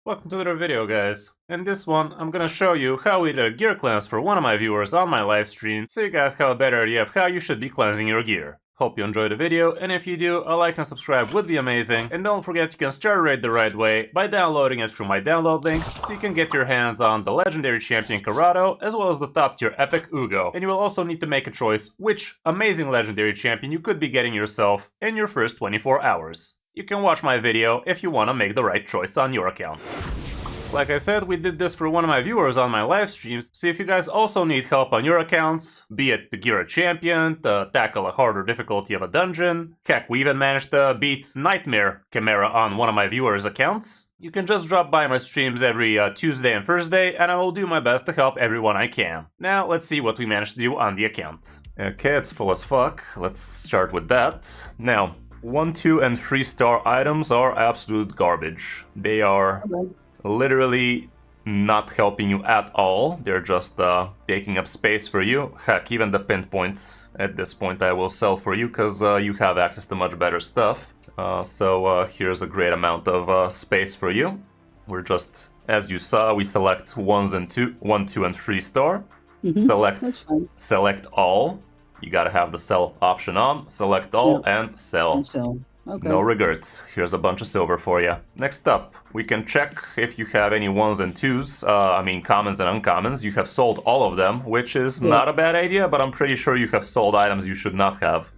Welcome to another video, guys. In this one, I'm gonna show you how we did a gear cleanse for one of my viewers on my live stream, so you guys have a better idea of how you should be cleansing your gear. Hope you enjoyed the video, and if you do, a like and subscribe would be amazing. And don't forget you can start raid the right way by downloading it through my download link, so you can get your hands on the legendary champion Corrado, as well as the top tier epic Ugo. And you will also need to make a choice which amazing legendary champion you could be getting yourself in your first 24 hours. You can watch my video if you want to make the right choice on your account. Like I said, we did this for one of my viewers on my live streams, so if you guys also need help on your accounts, be it to gear a champion, to tackle a harder difficulty of a dungeon, heck, we even managed to beat Nightmare Chimera on one of my viewers' accounts, you can just drop by my streams every Tuesday and Thursday, and I will do my best to help everyone I can. Now, let's see what we managed to do on the account. Okay, it's full as fuck. Let's start with that. Now, 1, 2, and 3 star items are absolute garbage. They are literally not helping you at all. They're just taking up space for you. Heck, even the pinpoint at this point I will sell for you because you have access to much better stuff. So here's a great amount of space for you. We're just, as you saw, we select 1, 2, and 3 star. Select all. You gotta have the sell option on. Select all and sell. Okay. No regrets. Here's a bunch of silver for you. Next up, we can check if you have any 1s and 2s, commons and uncommons. You have sold all of them, which is not a bad idea, but I'm pretty sure you have sold items you should not have.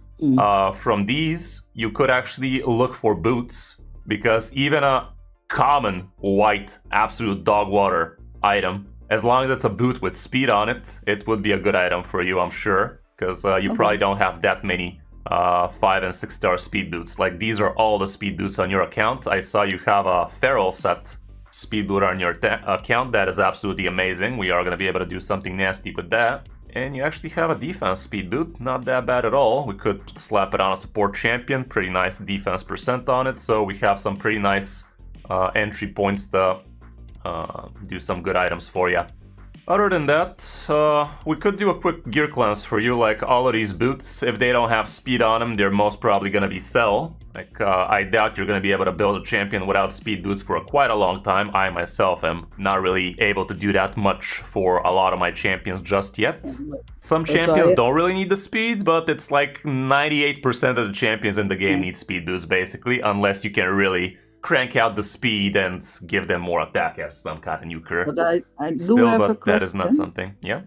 From these, you could actually look for boots, because even a common white absolute dog water item, as long as it's a boot with speed on it, it would be a good item for you, I'm sure, because you probably don't have that many 5 and 6 star speed boots. Like, these are all the speed boots on your account. I saw you have a feral set speed boot on your account. That is absolutely amazing. We are going to be able to do something nasty with that. And you actually have a defense speed boot. Not that bad at all. We could slap it on a support champion. Pretty nice defense percent on it. So we have some pretty nice entry points to do some good items for you. Other than that, we could do a quick gear cleanse for you. Like, all of these boots, if they don't have speed on them, they're most probably gonna be sell. Like, I doubt you're gonna be able to build a champion without speed boots for quite a long time. I myself am not really able to do that much for a lot of my champions just yet. Some champions don't really need the speed, but it's like 98% of the champions in the game need speed boots, basically, unless you can really crank out the speed and give them more attack as some kind of nuker. But I do have a question. That is not something, yeah?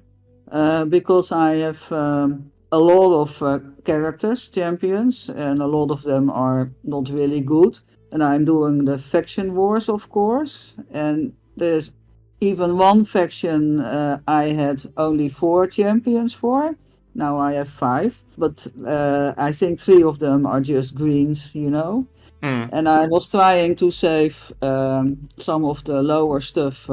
Because I have a lot of characters, champions, and a lot of them are not really good. And I'm doing the faction wars, of course. And there's even one faction I had only 4 champions for. Now I have 5. But I think 3 of them are just greens, you know? And I was trying to save some of the lower stuff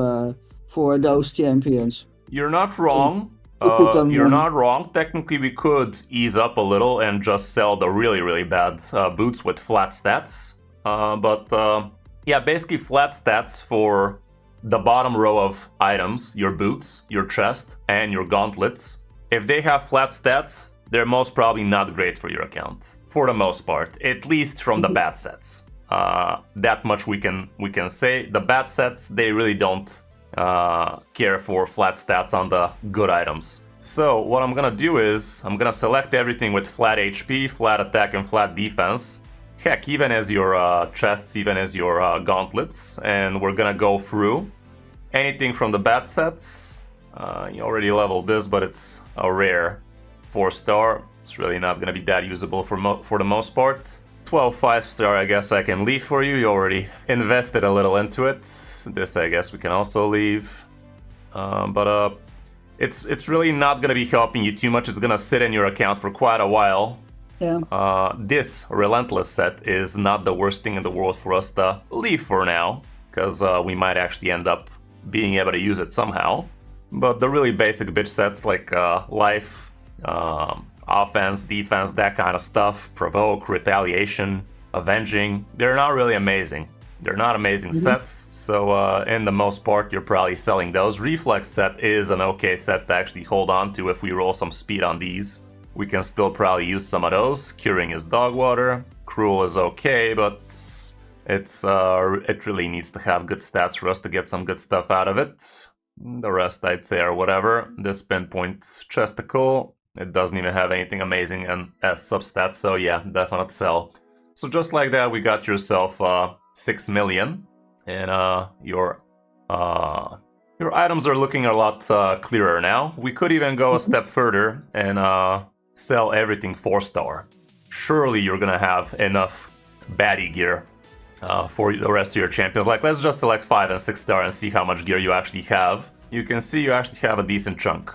for those champions. You're not wrong. You're not wrong. Technically, we could ease up a little and just sell the really, really bad boots with flat stats. Yeah, basically flat stats for the bottom row of items, your boots, your chest, and your gauntlets. If they have flat stats, they're most probably not great for your account. For the most part, at least from the bad sets. That much we can say. The bad sets, they really don't care for flat stats on the good items. So what I'm gonna do is I'm gonna select everything with flat HP, flat attack, and flat defense. Heck, even as your chests, even as your gauntlets, and we're gonna go through anything from the bad sets. You already leveled this, but it's a rare 4 star. It's really not going to be that usable for the most part. 12 5-star, I guess I can leave for you. You already invested a little into it. This, I guess, we can also leave. It's really not going to be helping you too much. It's going to sit in your account for quite a while. Yeah. This Relentless set is not the worst thing in the world for us to leave for now, because we might actually end up being able to use it somehow. But the really basic bitch sets like Life, offense, defense, that kind of stuff, provoke, retaliation, avenging, they're not really amazing. They're not amazing sets, so in the most part you're probably selling those. Reflex set is an okay set to actually hold on to if we roll some speed on these. We can still probably use some of those. Curing is dog water, Cruel is okay, but It really needs to have good stats for us to get some good stuff out of it. The rest I'd say are whatever. This pinpoint chesticle, it doesn't even have anything amazing and as substats, so yeah, definite sell. So just like that, we got yourself 6 million, and your items are looking a lot clearer now. We could even go a step further and sell everything 4-star. Surely you're gonna have enough baddie gear for the rest of your champions. Like, let's just select 5 and 6-star and see how much gear you actually have. You can see you actually have a decent chunk.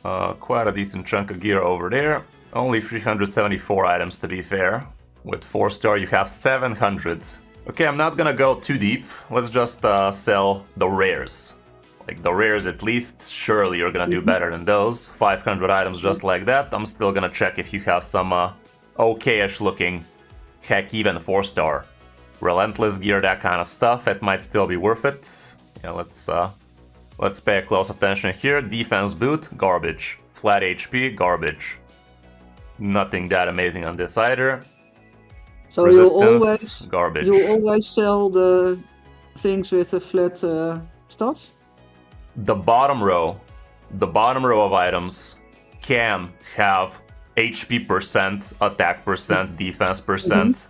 Quite a decent chunk of gear over there. Only 374 items to be fair. With 4-star you have 700. Okay, I'm not gonna go too deep. Let's just sell the rares. Like the rares at least, surely you're gonna do better than those. 500 items just like that. I'm still gonna check if you have some okay-ish looking, heck, even 4-star. Relentless gear, that kind of stuff, it might still be worth it. Yeah, let's pay close attention here. Defense boot, garbage. Flat HP, garbage. Nothing that amazing on this either. So Resistance, garbage. You always sell the things with the flat stats? The bottom row of items can have HP percent, attack percent, defense percent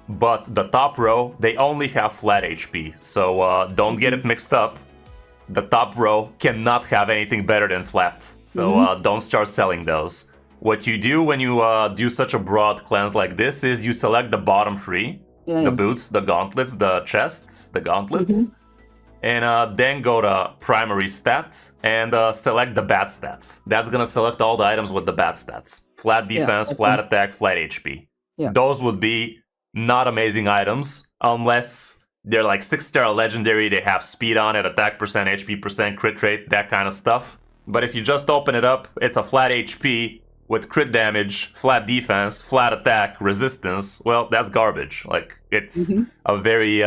but the top row, they only have flat HP. So don't get it mixed up. The top row cannot have anything better than flat. So don't start selling those. What you do when you do such a broad cleanse like this is you select the bottom 3, the boots, the gauntlets, the chests, the gauntlets, and then go to primary stat and select the bad stats. That's gonna select all the items with the bad stats. Flat defense, flat attack, flat HP. Those would be not amazing items unless they're like 6-star legendary, they have speed on it, attack percent, HP percent, crit rate, that kind of stuff. But if you just open it up, it's a flat HP with crit damage, flat defense, flat attack, resistance. Well, that's garbage. Like, it's a very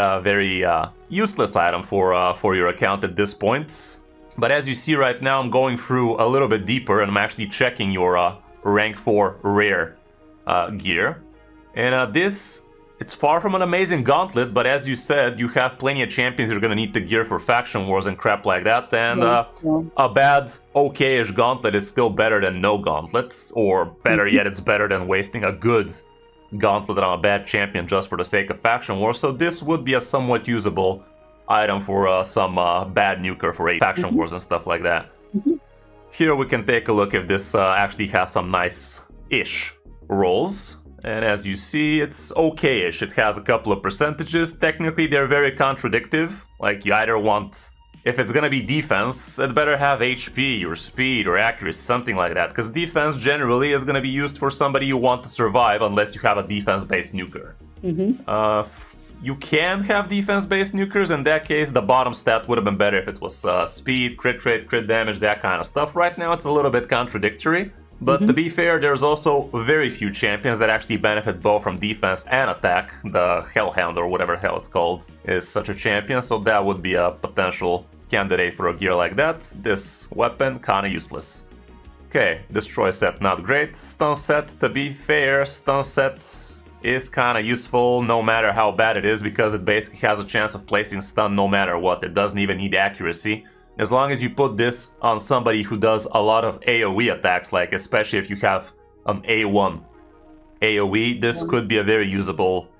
useless item for your account at this point. But as you see right now, I'm going through a little bit deeper and I'm actually checking your rank 4 rare gear. And this, it's far from an amazing gauntlet, but as you said, you have plenty of champions you're gonna need to gear for faction wars and crap like that, and a bad, okay-ish gauntlet is still better than no gauntlet, or better yet, it's better than wasting a good gauntlet on a bad champion just for the sake of faction wars, so this would be a somewhat usable item for some bad nuker for faction wars and stuff like that. Here we can take a look if this actually has some nice-ish rolls. And as you see, it's okay-ish. It has a couple of percentages. Technically, they're very contradictive. Like, you either want... If it's gonna be defense, it better have HP or speed or accuracy, something like that. Because defense generally is gonna be used for somebody you want to survive unless you have a defense-based nuker. You can have defense-based nukers. In that case, the bottom stat would have been better if it was speed, crit rate, crit damage, that kind of stuff. Right now, it's a little bit contradictory. But to be fair, there's also very few champions that actually benefit both from defense and attack. The Hellhound, or whatever the hell it's called, is such a champion, so that would be a potential candidate for a gear like that. This weapon, kinda useless. Okay, Destroy set, not great. Stun set, to be fair, stun set is kinda useful no matter how bad it is, because it basically has a chance of placing stun no matter what. It doesn't even need accuracy. As long as you put this on somebody who does a lot of AoE attacks, like especially if you have an A1 AoE, this could be a very usable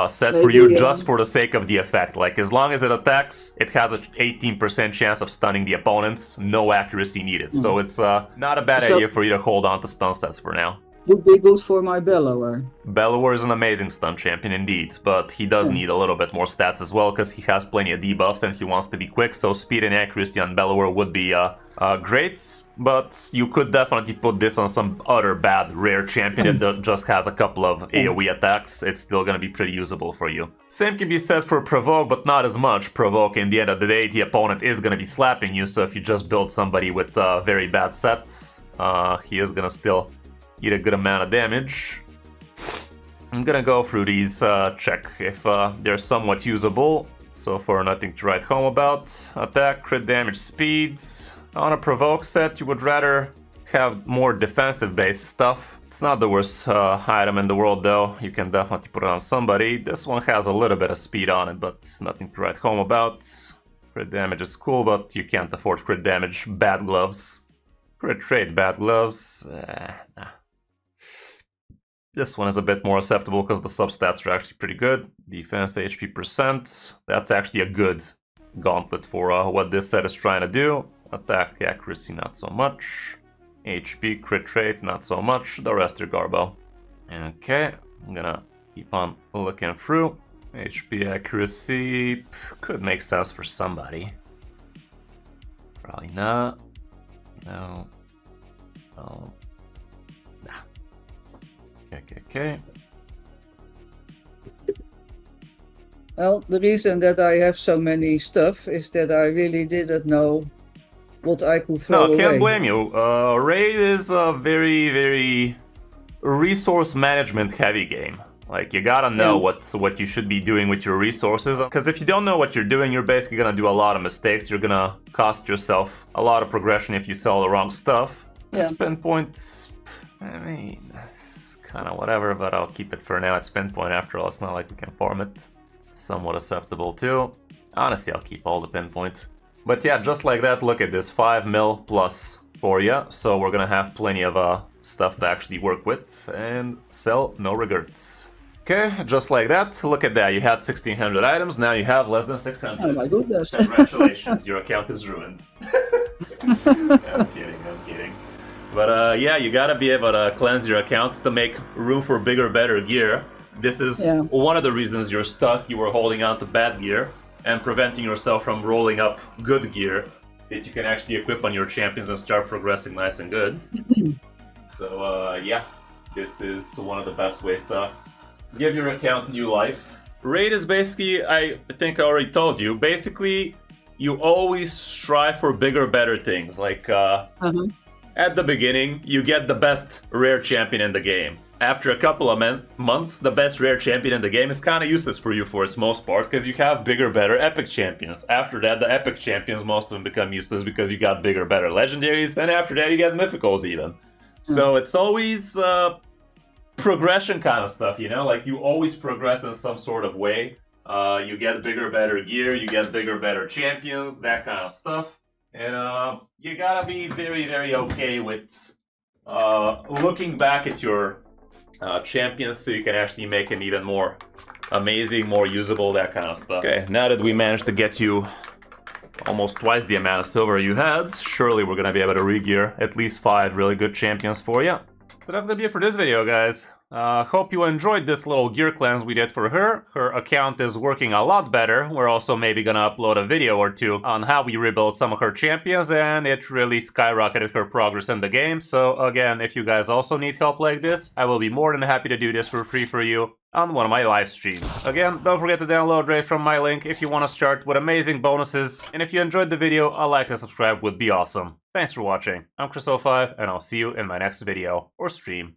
set for you just for the sake of the effect. Like, as long as it attacks, it has an 18% chance of stunning the opponents, no accuracy needed. So it's not a bad idea for you to hold on to stun sets for now. Would be good for my Bellower. Bellower is an amazing stun champion indeed, but he does need a little bit more stats as well because he has plenty of debuffs and he wants to be quick, so speed and accuracy on Bellower would be great, but you could definitely put this on some other bad rare champion that just has a couple of AoE attacks. It's still gonna be pretty usable for you. Same can be said for Provoke, but not as much. Provoke, in the end of the day, the opponent is gonna be slapping you, so if you just build somebody with a very bad set, he is gonna still eat a good amount of damage. I'm gonna go through these, check if they're somewhat usable. So far, nothing to write home about. Attack, crit damage, speed. On a Provoke set, you would rather have more defensive-based stuff. It's not the worst item in the world though, you can definitely put it on somebody. This one has a little bit of speed on it, but nothing to write home about. Crit damage is cool, but you can't afford crit damage. Bad gloves. Crit trade, bad gloves. Nah. This one is a bit more acceptable because the substats are actually pretty good. Defense, HP %. That's actually a good gauntlet for what this set is trying to do. Attack, accuracy, not so much. HP, crit rate, not so much. The rest are garbo. Okay, I'm gonna keep on looking through. HP, accuracy, could make sense for somebody. Probably not. No. No. Nah. Okay. Well, the reason that I have so many stuff is that I really didn't know what I could throw away. No, can't blame you. Raid is a very, very resource management heavy game. Like, you gotta know what you should be doing with your resources. Because if you don't know what you're doing, you're basically gonna do a lot of mistakes. You're gonna cost yourself a lot of progression if you sell the wrong stuff. Spin points, I mean, it's kind of whatever, but I'll keep it for now at spin point. After all, it's not like we can farm it. Somewhat acceptable too. Honestly, I'll keep all the pinpoint. But yeah, just like that, look at this, 5 mil plus for you. So we're gonna have plenty of stuff to actually work with and sell, no regrets. Okay, just like that, look at that, you had 1600 items, now you have less than 600. Oh my goodness. Congratulations, your account is ruined. I'm kidding. But yeah, you gotta be able to cleanse your account to make room for bigger, better gear. This is one of the reasons you're stuck. You were holding on to bad gear and preventing yourself from rolling up good gear that you can actually equip on your champions and start progressing nice and good. So yeah, this is one of the best ways to give your account new life. Raid is basically, I think I already told you, basically you always strive for bigger, better things. Like at the beginning, you get the best rare champion in the game. After a couple of months, the best rare champion in the game is kind of useless for you for its most part, because you have bigger, better epic champions. After that, the epic champions, most of them become useless because you got bigger, better legendaries, and after that you get mythicals even. So it's always progression kind of stuff, you know? Like, you always progress in some sort of way. You get bigger, better gear, you get bigger, better champions, that kind of stuff. And you gotta be very, very okay with looking back at your champions so you can actually make them even more amazing, more usable, that kind of stuff. Okay, now that we managed to get you almost twice the amount of silver you had, surely we're gonna be able to re-gear at least 5 really good champions for you. So that's gonna be it for this video, guys. Hope you enjoyed this little gear cleanse we did for her. Her account is working a lot better. We're also maybe gonna upload a video or two on how we rebuilt some of her champions, and it really skyrocketed her progress in the game. So again, if you guys also need help like this, I will be more than happy to do this for free for you on one of my live streams. Again, don't forget to download Raid from my link if you want to start with amazing bonuses. And if you enjoyed the video, a like and subscribe would be awesome. Thanks for watching. I'm Chris05, and I'll see you in my next video or stream.